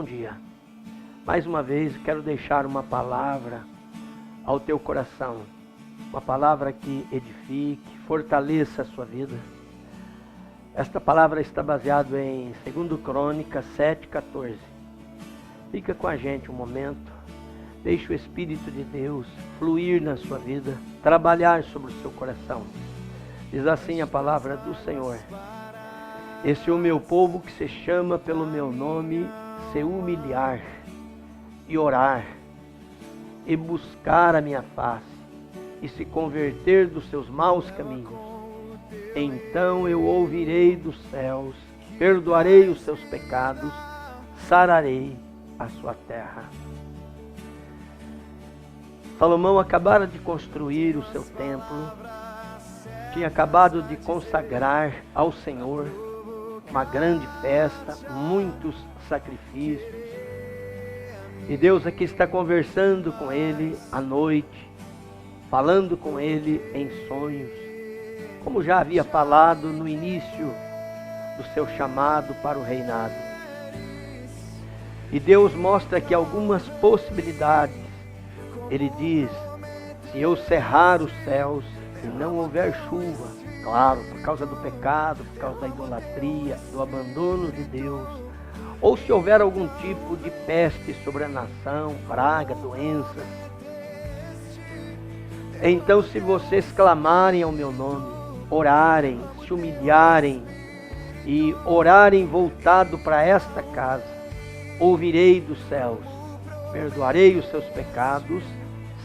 bom dia. Mais uma vez quero deixar uma palavra ao teu coração. Uma palavra que edifique, fortaleça a sua vida. Esta palavra está baseada em 2 Crônicas 7,14. Fica com a gente um momento. Deixe o Espírito de Deus fluir na sua vida, trabalhar sobre o seu coração. Diz assim a palavra do Senhor: esse é o meu povo que se chama pelo meu nome, se humilhar e orar e buscar a minha face e se converter dos seus maus caminhos. Então eu ouvirei dos céus, perdoarei os seus pecados, sararei a sua terra. Salomão acabara de construir o seu templo, tinha acabado de consagrar ao Senhor uma grande festa, muitos sacrifícios. E Deus aqui está conversando com ele à noite, falando com ele em sonhos, como já havia falado no início do seu chamado para o reinado. E Deus mostra aqui algumas possibilidades. Ele diz: se eu cerrar os céus e não houver chuva, claro, por causa do pecado, por causa da idolatria, do abandono de Deus, ou se houver algum tipo de peste sobre a nação, praga, doenças, então se vocês clamarem ao meu nome, orarem, se humilharem e orarem voltado para esta casa, ouvirei dos céus, perdoarei os seus pecados,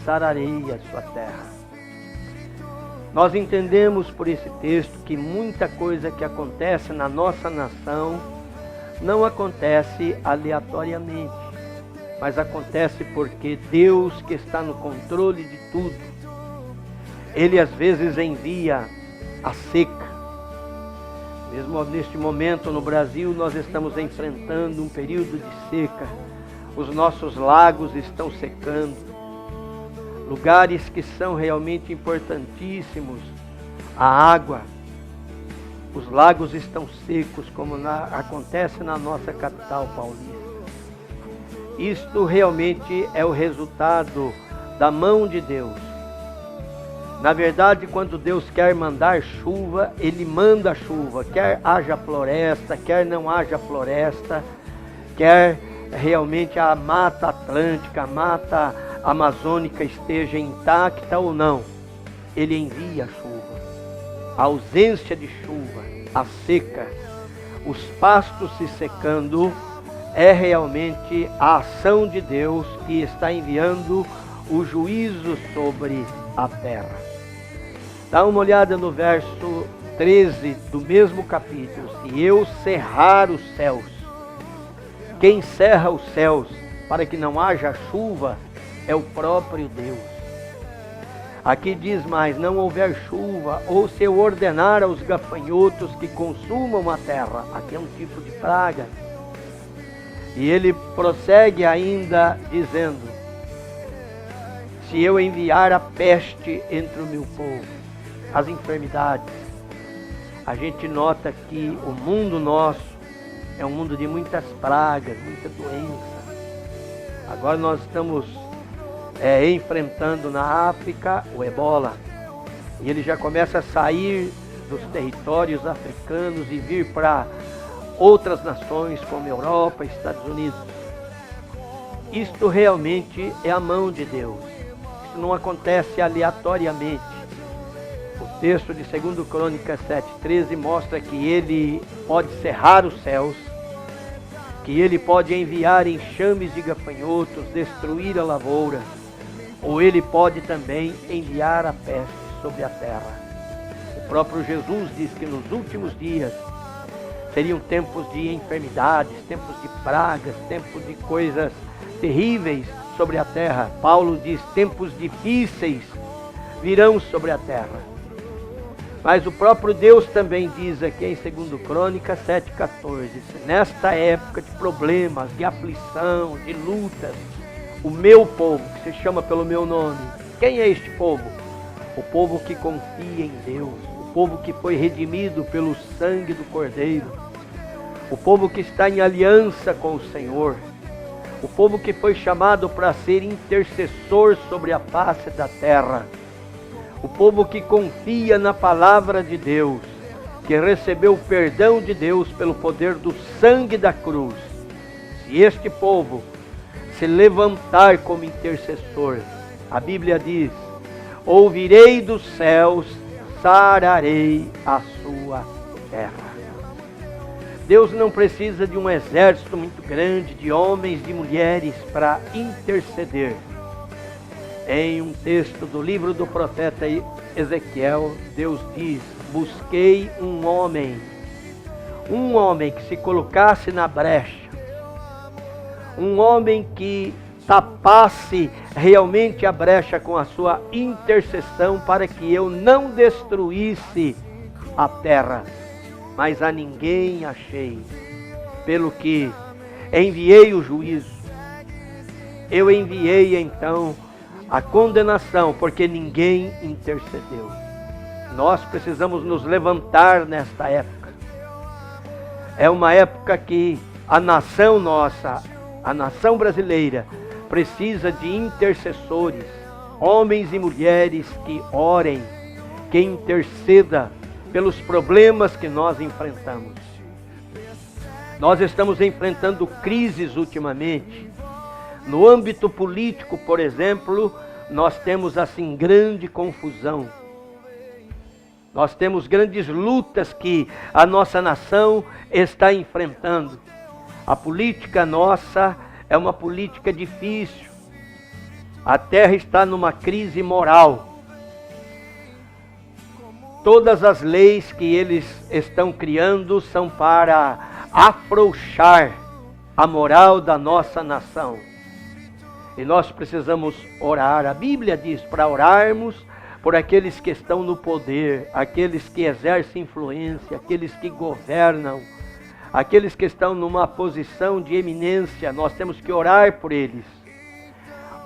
sararei a sua terra. Nós entendemos por esse texto que muita coisa que acontece na nossa nação não acontece aleatoriamente, mas acontece porque Deus, que está no controle de tudo, Ele às vezes envia a seca. Mesmo neste momento no Brasil nós estamos enfrentando um período de seca. Os nossos lagos estão secando. Lugares que são realmente importantíssimos, a água, os lagos estão secos, como acontece na nossa capital paulista. Isto realmente é o resultado da mão de Deus. Na verdade, quando Deus quer mandar chuva, Ele manda chuva, quer haja floresta, quer não haja floresta, quer realmente a Mata Atlântica, a Mata Amazônica esteja intacta ou não, Ele envia a chuva. A ausência de chuva, a seca, os pastos se secando, é realmente a ação de Deus que está enviando o juízo sobre a terra. Dá uma olhada no verso 13 do mesmo capítulo. Se eu cerrar os céus, quem cerra os céus para que não haja chuva é o próprio Deus. Aqui diz mais: não houver chuva, ou se eu ordenar aos gafanhotos que consumam a terra. Aqui é um tipo de praga. E ele prossegue ainda dizendo: se eu enviar a peste entre o meu povo, as enfermidades. A gente nota que o mundo nosso é um mundo de muitas pragas, muita doença. Agora nós estamos enfrentando na África o ebola. E ele já começa a sair dos territórios africanos e vir para outras nações como Europa e Estados Unidos. Isto realmente é a mão de Deus. Isso não acontece aleatoriamente. O texto de 2 Crônicas 7,13 mostra que Ele pode cerrar os céus, que Ele pode enviar enxames de gafanhotos, destruir a lavoura, ou Ele pode também enviar a peste sobre a terra. O próprio Jesus diz que nos últimos dias seriam tempos de enfermidades, tempos de pragas, tempos de coisas terríveis sobre a terra. Paulo diz: tempos difíceis virão sobre a terra. Mas o próprio Deus também diz aqui em 2 Crônicas 7,14: nesta época de problemas, de aflição, de lutas, o meu povo, que se chama pelo meu nome. Quem é este povo? O povo que confia em Deus, o povo que foi redimido pelo sangue do Cordeiro, o povo que está em aliança com o Senhor. o povo que foi chamado para ser intercessor sobre a face da terra, o povo que confia na palavra de Deus, que recebeu o perdão de Deus pelo poder do sangue da cruz. Se este povo se levantar como intercessor, a Bíblia diz: ouvirei dos céus, sararei a sua terra. Deus não precisa de um exército muito grande de homens e mulheres para interceder. Em um texto do livro do profeta Ezequiel, Deus diz: busquei um homem que se colocasse na brecha, um homem que tapasse realmente a brecha com a sua intercessão, para que eu não destruísse a terra. Mas a ninguém achei, pelo que enviei o juízo. Eu enviei então a condenação, porque ninguém intercedeu. Nós precisamos nos levantar nesta época. É uma época que a nação nossa, a nação brasileira, precisa de intercessores, homens e mulheres que orem, que intercedam pelos problemas que nós enfrentamos. Nós estamos enfrentando crises ultimamente. No âmbito político, por exemplo, nós temos assim grande confusão. Nós temos grandes lutas que a nossa nação está enfrentando. A política nossa é uma política difícil. A terra está numa crise moral. Todas as leis que eles estão criando são para afrouxar a moral da nossa nação. E nós precisamos orar. A Bíblia diz para orarmos por aqueles que estão no poder, aqueles que exercem influência, aqueles que governam, aqueles que estão numa posição de eminência. Nós temos que orar por eles.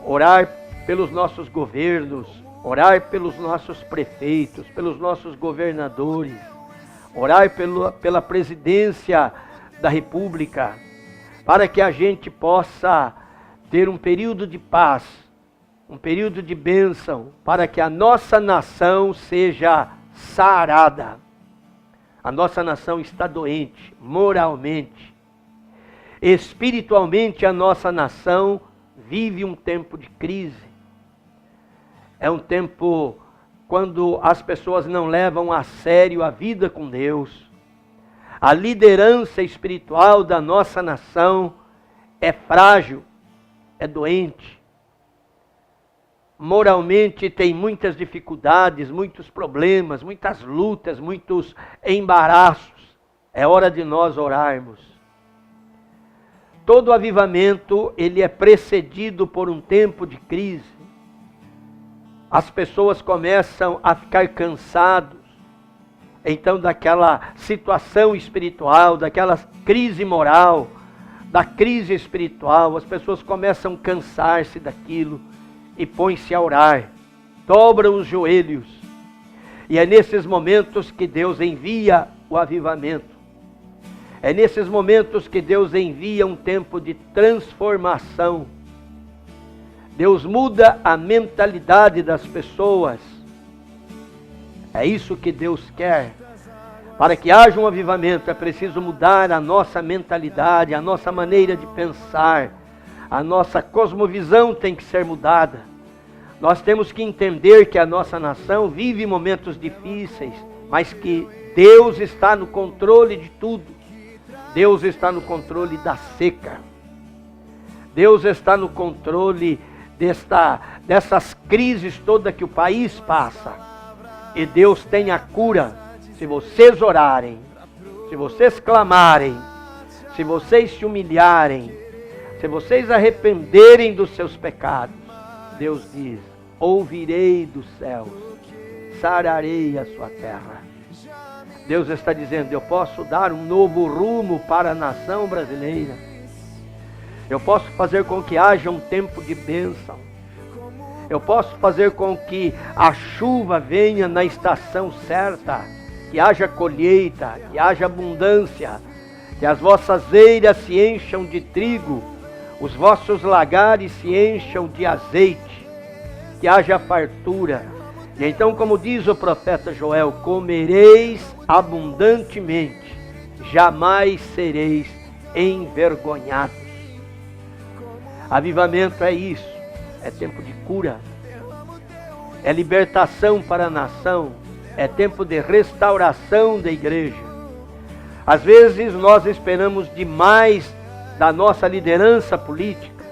Orar pelos nossos governos, orar pelos nossos prefeitos, pelos nossos governadores, orar pela presidência da República, para que a gente possa ter um período de paz, um período de bênção, para que a nossa nação seja sarada. A nossa nação está doente, moralmente. Espiritualmente, a nossa nação vive um tempo de crise. É um tempo quando as pessoas não levam a sério a vida com Deus. A liderança espiritual da nossa nação é frágil, é doente. Moralmente tem muitas dificuldades, muitos problemas, muitas lutas, muitos embaraços. É hora de nós orarmos. Todo avivamento, ele é precedido por um tempo de crise. As pessoas começam a ficar cansados, então, daquela situação espiritual, daquela crise moral, da crise espiritual. As pessoas começam a cansar-se daquilo e põem-se a orar, dobram os joelhos. E é nesses momentos que Deus envia o avivamento. É nesses momentos que Deus envia um tempo de transformação. Deus muda a mentalidade das pessoas. É isso que Deus quer. Para que haja um avivamento, é preciso mudar a nossa mentalidade, a nossa maneira de pensar. A nossa cosmovisão tem que ser mudada. Nós temos que entender que a nossa nação vive momentos difíceis, mas que Deus está no controle de tudo. Deus está no controle da seca. Deus está no controle dessas crises todas que o país passa. E Deus tem a cura. Se vocês orarem, se vocês clamarem, se vocês se humilharem, se vocês arrependerem dos seus pecados, Deus diz: ouvirei dos céus, sararei a sua terra. Deus está dizendo: eu posso dar um novo rumo para a nação brasileira. Eu posso fazer com que haja um tempo de bênção. Eu posso fazer com que a chuva venha na estação certa, que haja colheita, que haja abundância, que as vossas eiras se encham de trigo, os vossos lagares se encham de azeite, que haja fartura. E então, como diz o profeta Joel, comereis abundantemente, jamais sereis envergonhados. Avivamento é isso, é tempo de cura, é libertação para a nação, é tempo de restauração da igreja. Às vezes nós esperamos demais da nossa liderança política,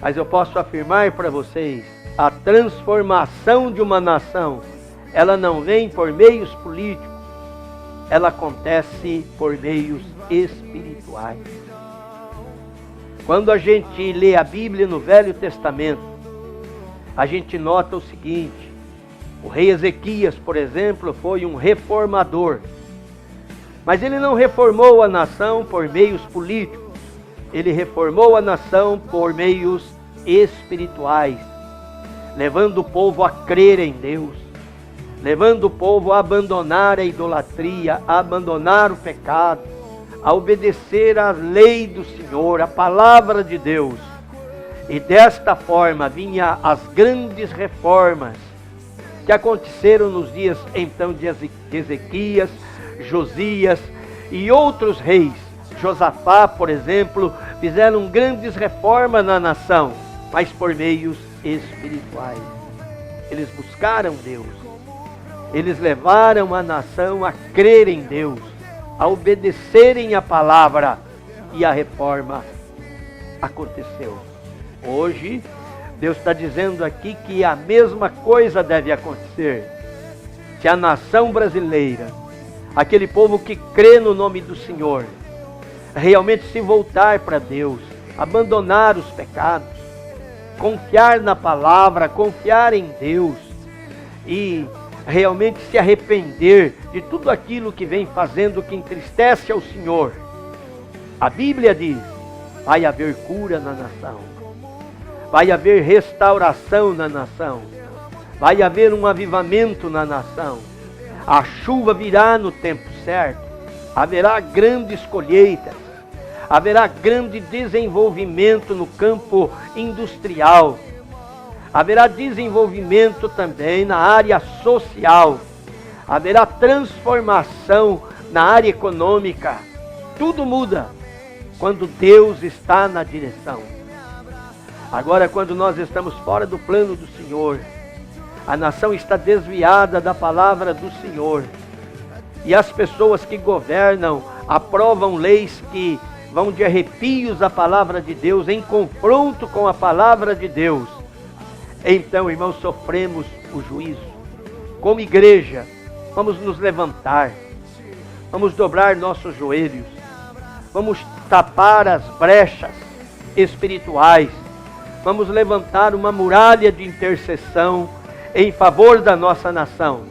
mas eu posso afirmar para vocês, a transformação de uma nação, ela não vem por meios políticos, ela acontece por meios espirituais. Quando a gente lê a Bíblia no Velho Testamento, a gente nota o seguinte: o rei Ezequias, por exemplo, foi um reformador, mas ele não reformou a nação por meios políticos, ele reformou a nação por meios espirituais, levando o povo a crer em Deus, levando o povo a abandonar a idolatria, a abandonar o pecado, a obedecer à lei do Senhor, a palavra de Deus. E desta forma vinha as grandes reformas que aconteceram nos dias então de Ezequias, Josias e outros reis. Josafá, por exemplo, fizeram grandes reformas na nação, mas por meios espirituais. Eles buscaram Deus, eles levaram a nação a crer em Deus, a obedecerem a palavra, e a reforma aconteceu. Hoje, Deus está dizendo aqui que a mesma coisa deve acontecer. Se a nação brasileira, aquele povo que crê no nome do Senhor, realmente se voltar para Deus, abandonar os pecados, confiar na palavra, confiar em Deus e realmente se arrepender de tudo aquilo que vem fazendo que entristece ao Senhor, a Bíblia diz, vai haver cura na nação, vai haver restauração na nação, vai haver um avivamento na nação, a chuva virá no tempo certo, haverá grandes colheitas, haverá grande desenvolvimento no campo industrial, haverá desenvolvimento também na área social, haverá transformação na área econômica. Tudo muda quando Deus está na direção. Agora, quando nós estamos fora do plano do Senhor, a nação está desviada da palavra do Senhor, e as pessoas que governam aprovam leis que vão de arrepios à palavra de Deus, em confronto com a palavra de Deus. Então, irmãos, sofremos o juízo. Como igreja, vamos nos levantar, vamos dobrar nossos joelhos, vamos tapar as brechas espirituais, vamos levantar uma muralha de intercessão em favor da nossa nação,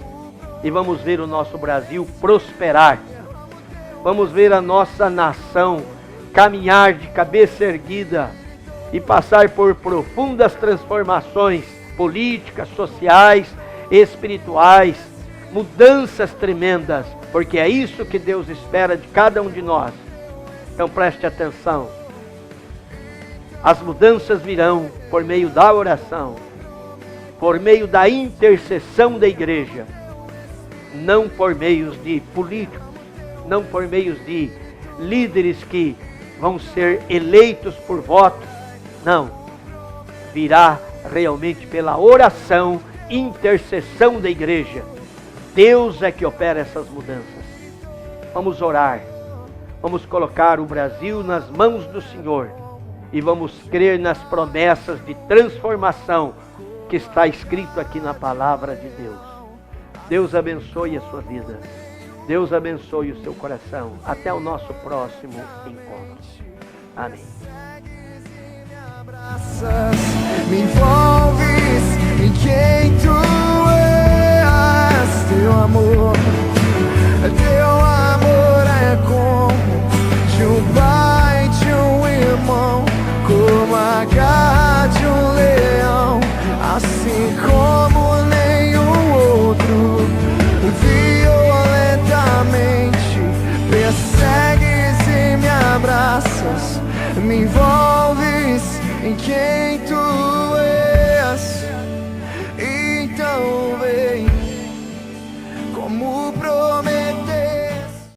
e vamos ver o nosso Brasil prosperar, vamos ver a nossa nação caminhar de cabeça erguida e passar por profundas transformações políticas, sociais, espirituais, mudanças tremendas, porque é isso que Deus espera de cada um de nós. Então preste atenção, as mudanças virão por meio da oração, por meio da intercessão da igreja, não por meios de políticos, não por meios de líderes que vão ser eleitos por votos. Não, virá realmente pela oração, intercessão da igreja. Deus é que opera essas mudanças. Vamos orar, vamos colocar o Brasil nas mãos do Senhor e vamos crer nas promessas de transformação que está escrito aqui na palavra de Deus. Deus abençoe a sua vida, Deus abençoe o seu coração. Até o nosso próximo encontro. Amém. Me envolves em quem tu és. Teu amor é como de um pai, de um irmão, como a garra de um leão, assim como nenhum outro. Violentamente persegues e me abraças, me envolves em quem tu